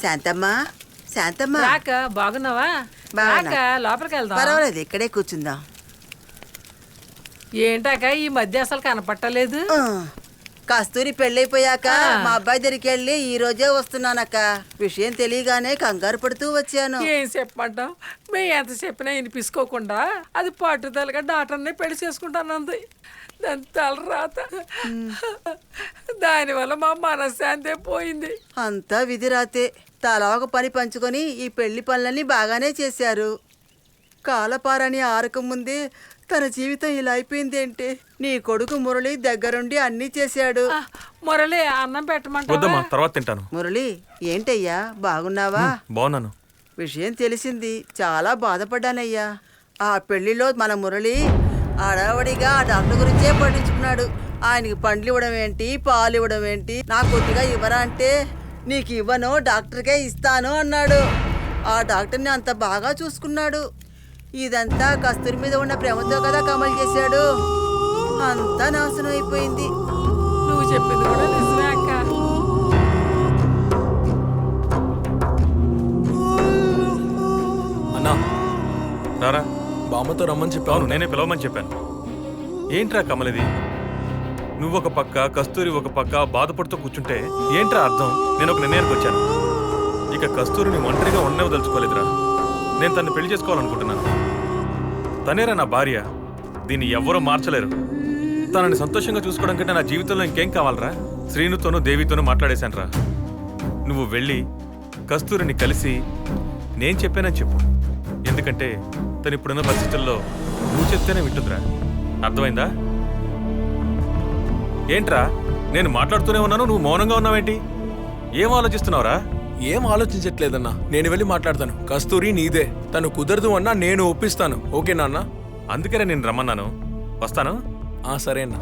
శాంతమ్మా, శాంతమ్మా, రాక బాగున్నావా? రాక లోపలికి వెళ్దాం. పర్వాలేదు, ఇక్కడే కూర్చుందాం. ఏంటాక ఈ మధ్య అసలు కనపట్టలేదు. కస్తూరి పెళ్ళైపోయాక మా అబ్బాయి దగ్గరికి వెళ్ళి ఈ రోజే వస్తున్నానక్క. విషయం తెలియగానే కంగారు పడుతూ వచ్చాను. ఏం చెప్పమంటావు? మేము ఎంత చెప్పినా వినిపించుకోకుండా అది పట్టుదలగా డాక్టర్నే పెళ్లి చేసుకుంటానంది. దాని తల రాత, దానివల్ల మా మనశ్శాంతే పోయింది. అంతా విధి రాతే. తలా ఒక పని పంచుకొని ఈ పెళ్లి పనులన్నీ బాగానే చేశారు. కాలపారని ఆరకం ముందే తన జీవితం ఇలా అయిపోయింది అంటే నీ కొడుకు మురళి దగ్గరుండి అన్నీ చేశాడు. మురళి అన్నం పెట్టమంటావా? తర్వాత తింటాను. మురళి, ఏంటయ్యా, బాగున్నావా? బాగున్నాను. విషయం తెలిసింది, చాలా బాధపడ్డానయ్యా. ఆ పెళ్లిలో మన మురళి అడవడిగా ఆ డాక్టర్ గురించే పట్టించుకున్నాడు. ఆయనకి పండ్లు ఇవ్వడం ఏంటి, పాలు ఇవ్వడం ఏంటి, నాకు కొద్దిగా ఇవ్వరా అంటే నీకు ఇవ్వను, డాక్టర్కే ఇస్తాను అన్నాడు. ఆ డాక్టర్ని అంత బాగా చూసుకున్నాడు. ఇదంతా కస్తూరి మీద ఉన్న ప్రేమతో కదా కమల్ చేశాడు. అంతా నాశనం అయిపోయింది. నువ్వు చెప్పింది కూడా నిజమే అక్క. అన్నా రారా, బామ్మతో రమ్మని చెప్పాను. అవును, నేనే పిలవమని చెప్పాను. ఏంట్రా కమలిది? నువ్వు ఒక పక్క, కస్తూరి ఒక పక్క బాధపడుతూ కూర్చుంటే ఏంట్రా అర్థం? నేను ఒక నిర్ణయానికి వచ్చాను. ఇక కస్తూరిని ఒంటరిగా ఉండవదలుచుకోలేదురా. నేను తను పెళ్లి చేసుకోవాలనుకుంటున్నాను. తనేరా నా భార్య. దీన్ని ఎవ్వరూ మార్చలేరు. తనని సంతోషంగా చూసుకోవడం కంటే నా జీవితంలో ఇంకేం కావాలరా? శ్రీనుతోనూ దేవితోనూ మాట్లాడేశాను రా. నువ్వు వెళ్ళి కస్తూరిని కలిసి నేను చెప్పానని చెప్పు. ఎందుకంటే తను ఇప్పుడున్న పరిస్థితుల్లో నువ్వు చెప్తేనే వింటుందిరా. అర్థమైందా? ఏంట్రా, నేను మాట్లాడుతూనే ఉన్నాను, నువ్వు మౌనంగా ఉన్నావేంటి? ఏం ఆలోచిస్తున్నావురా? ఏం ఆలోచించట్లేదన్నా, నేను వెళ్ళి మాట్లాడతాను. కస్తూరి నీదే. తను కుదరదు అన్నా నేను ఒప్పిస్తాను. ఓకేనా అన్నా? అందుకనే నేను రమ్మన్నాను. వస్తాను. సరే అన్నా.